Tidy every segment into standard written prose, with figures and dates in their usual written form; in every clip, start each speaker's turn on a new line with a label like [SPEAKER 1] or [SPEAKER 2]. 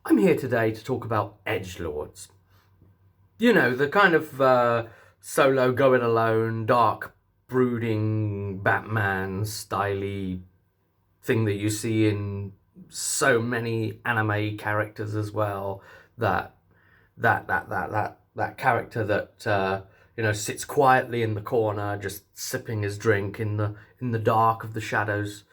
[SPEAKER 1] I'm here today to talk about edgelords. You know, the kind of solo going alone, dark, brooding Batman styly thing that you see in so many anime characters as well. That that character that sits quietly in the corner, just sipping his drink in the dark of the shadows,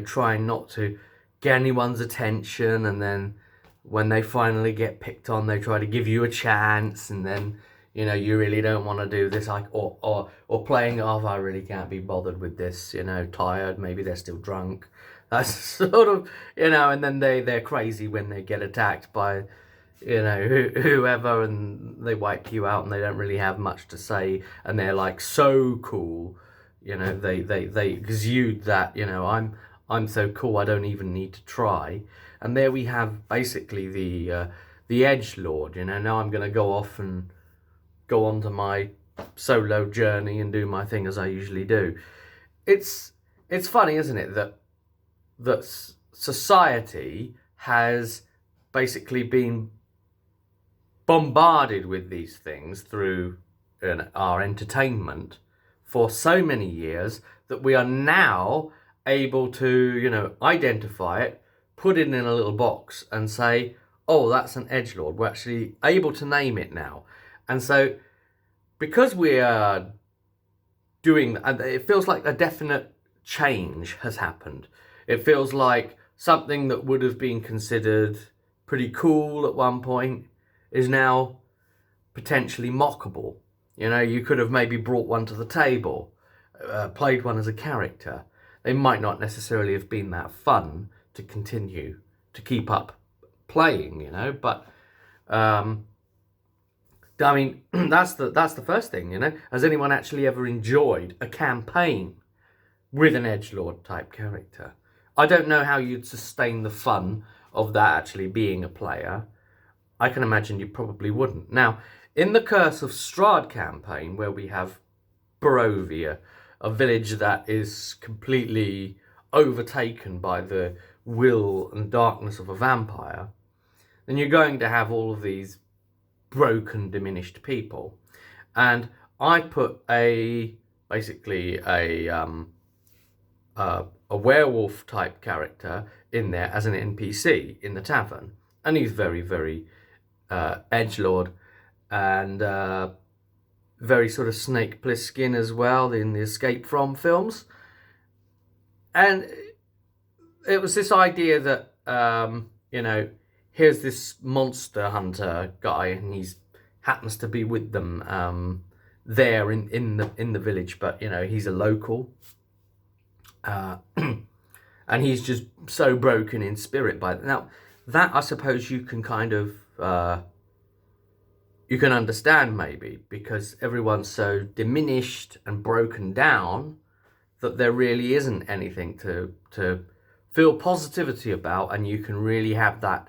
[SPEAKER 1] trying not to get anyone's attention, and then when they finally get picked on, they try to give you a chance, and then you really don't want to do this, like or playing off. I really can't be bothered with this. Tired. Maybe they're still drunk. That's sort of and then they're crazy when they get attacked by whoever, and they wipe you out, and they don't really have much to say, and they're like so cool. They exude that. I'm so cool, I don't even need to try. And there we have basically the edge lord. Now I'm going to go off and go on to my solo journey and do my thing as I usually do. It's funny, isn't it, that society has basically been bombarded with these things through our entertainment for so many years that we are now able to, identify it, put it in a little box and say, oh, that's an edgelord. We're actually able to name it now. And so because we are doing that, it feels like a definite change has happened. It feels like something that would have been considered pretty cool at one point is now potentially mockable. You could have maybe brought one to the table, played one as a character. They might not necessarily have been that fun to continue to keep up playing, but I mean, that's the first thing. Has anyone actually ever enjoyed a campaign with an edgelord type character? I don't know how you'd sustain the fun of that actually being a player. I can imagine you probably wouldn't. Now, in the Curse of Strahd campaign, where we have Barovia, a village that is completely overtaken by the will and darkness of a vampire, then you're going to have all of these broken, diminished people. And I put basically a werewolf type character in there as an NPC in the tavern, and he's very, very edgelord and very sort of Snake Plissken as well in the Escape From films. And it was this idea that here's this monster hunter guy, and he's happens to be with them there in the village, but he's a local, and he's just so broken in spirit by now. That I suppose you can kind of you can understand, maybe, because everyone's so diminished and broken down that there really isn't anything to feel positivity about, and you can really have that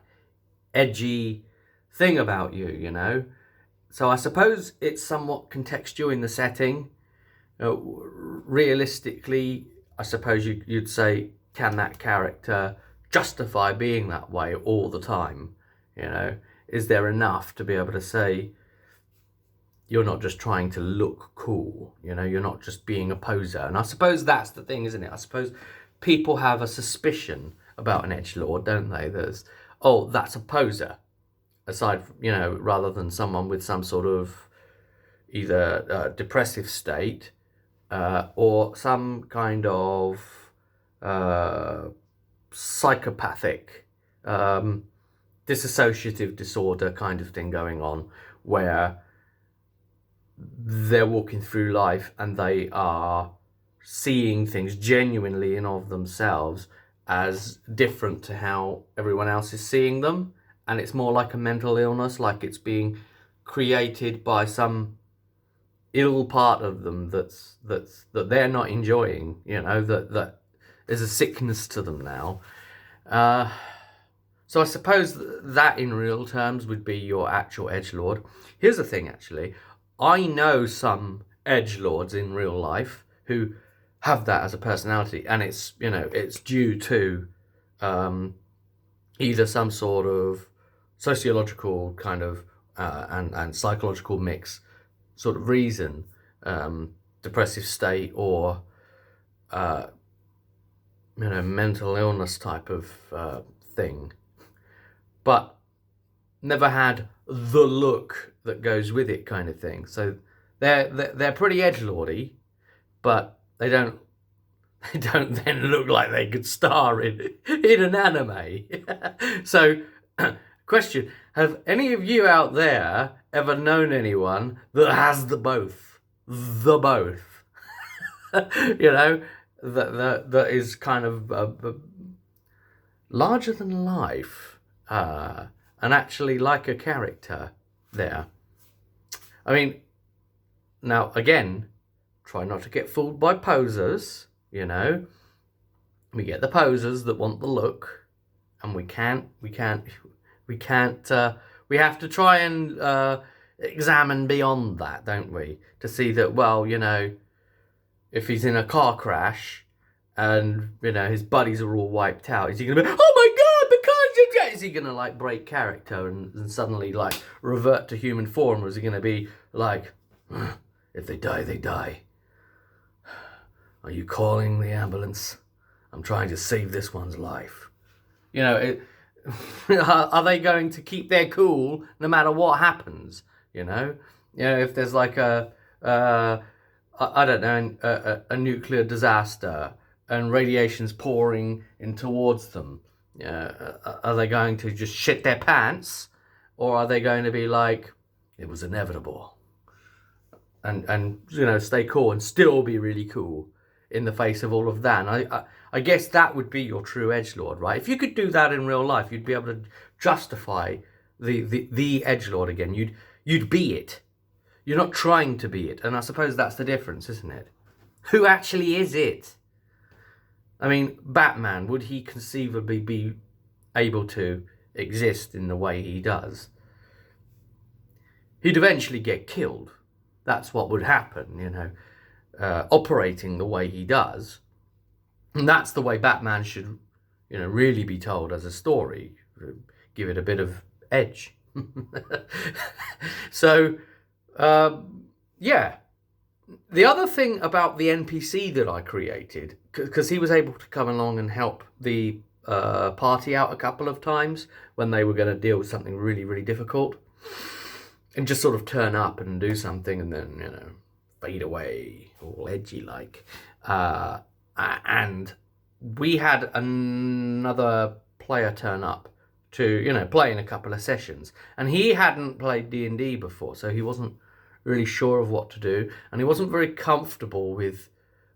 [SPEAKER 1] edgy thing about you. So I suppose it's somewhat contextual in the setting. Realistically, I suppose you'd say, can that character justify being that way all the time? Is there enough to be able to say you're not just trying to look cool? You're not just being a poser. And I suppose that's the thing, isn't it? I suppose people have a suspicion about an edgelord, don't they? That's a poser, aside from, rather than someone with some sort of either depressive state or some kind of psychopathic dissociative disorder kind of thing going on, where they're walking through life and they are seeing things genuinely in of themselves as different to how everyone else is seeing them, and it's more like a mental illness, like it's being created by some ill part of them that they're not enjoying. That is a sickness to them now. So I suppose that in real terms would be your actual edgelord. Here's the thing, actually. I know some edgelords in real life who have that as a personality, and it's due to either some sort of sociological kind of and psychological mix sort of reason, depressive state or mental illness type of thing, but never had the look that goes with it kind of thing. So they're pretty edgelordy, but they don't then look like they could star in an anime. So, question: have any of you out there ever known anyone that has the both? The both, that is kind of larger than life, and actually like a character there. I mean, now again, try not to get fooled by posers. We get the posers that want the look, and we have to try and examine beyond that, don't we? To see that, well, if he's in a car crash and, his buddies are all wiped out, is he going to be, oh my God, because is he going to, like, break character and suddenly, like, revert to human form? Or is he going to be like, if they die, they die. Are you calling the ambulance? I'm trying to save this one's life. Are they going to keep their cool no matter what happens? If there's like a nuclear disaster and radiation's pouring in towards them, are they going to just shit their pants, or are they going to be like, it was inevitable, and stay cool and still be really cool in the face of all of that? And I guess that would be your true edgelord, right? If you could do that in real life, you'd be able to justify the edgelord again. You'd be it. You're not trying to be it. And I suppose that's the difference, isn't it? Who actually is it? I mean, Batman, would he conceivably be able to exist in the way he does? He'd eventually get killed. That's what would happen, operating the way he does. And that's the way Batman should, really be told as a story. Give it a bit of edge. So, yeah. The other thing about the NPC that I created, because he was able to come along and help the party out a couple of times when they were going to deal with something really, really difficult, and just sort of turn up and do something and then, fade away, all edgy like. And we had another player turn up to, play in a couple of sessions. And he hadn't played D&D before, so he wasn't really sure of what to do. And he wasn't very comfortable with,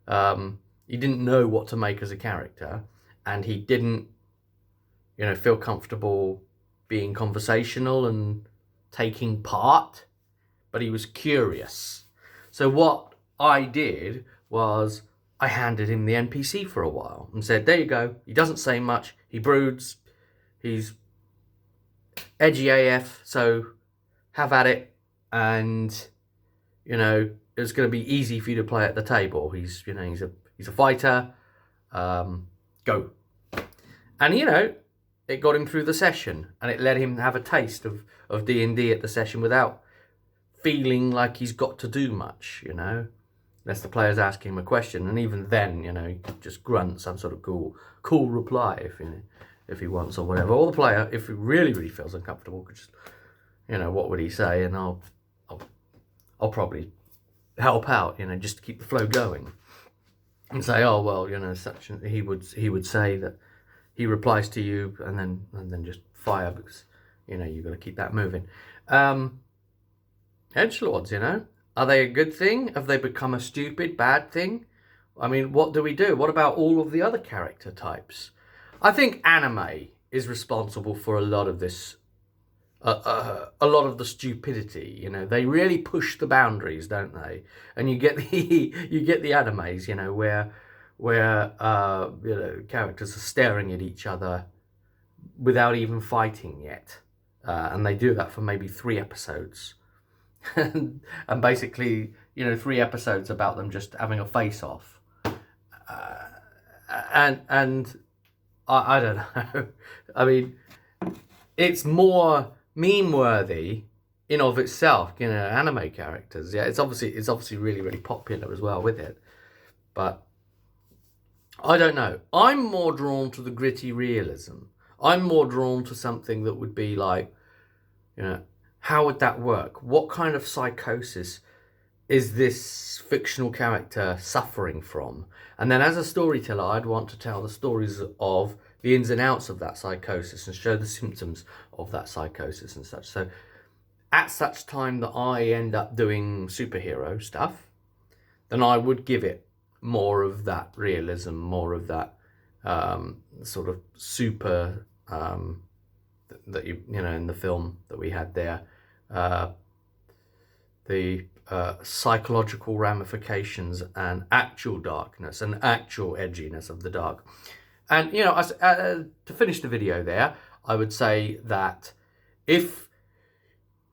[SPEAKER 1] he didn't know what to make as a character. And he didn't, feel comfortable being conversational and taking part. But he was curious. So what I did was I handed him the NPC for a while and said, there you go. He doesn't say much. He broods. He's edgy AF, so have at it. And, it's going to be easy for you to play at the table. He's a fighter. Go. And, it got him through the session. And it let him have a taste of D&D at the session without feeling like he's got to do much, unless the player's asking him a question, and even then, he just grunt some sort of cool reply if he wants or whatever. Or the player, if he really, really feels uncomfortable, could just, what would he say? And I'll probably help out, just to keep the flow going, and say, oh well, such. He would say that he replies to you, and then just fire because, you've got to keep that moving. Edgelords, are they a good thing? Have they become a stupid, bad thing? I mean, what do we do? What about all of the other character types? I think anime is responsible for a lot of this, a lot of the stupidity. They really push the boundaries, don't they? And you get the animes, where characters are staring at each other without even fighting yet, and they do that for maybe 3 episodes. And basically, 3 episodes about them just having a face-off. And I don't know. I mean, it's more meme worthy in of itself, you know, anime characters. Yeah, it's obviously really, really popular as well with it. But I don't know. I'm more drawn to the gritty realism. I'm more drawn to something that would be like, you know, how would that work? What kind of psychosis is this fictional character suffering from? And then as a storyteller, I'd want to tell the stories of the ins and outs of that psychosis and show the symptoms of that psychosis and such. So at such time that I end up doing superhero stuff, then I would give it more of that realism, more of that sort of super that you know in the film that we had there, the psychological ramifications and actual darkness and actual edginess of the dark. And you know, to finish the video there, I would say that if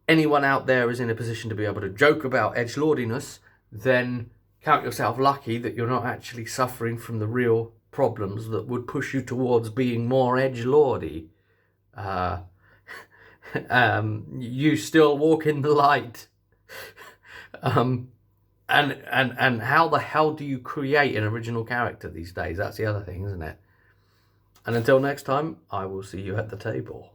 [SPEAKER 1] anyone out there is in a position to be able to joke about edgelordiness, then count yourself lucky that you're not actually suffering from the real problems that would push you towards being more edgelordy. You still walk in the light. And how the hell do you create an original character these days? That's the other thing, isn't it? And until next time, I will see you at the table.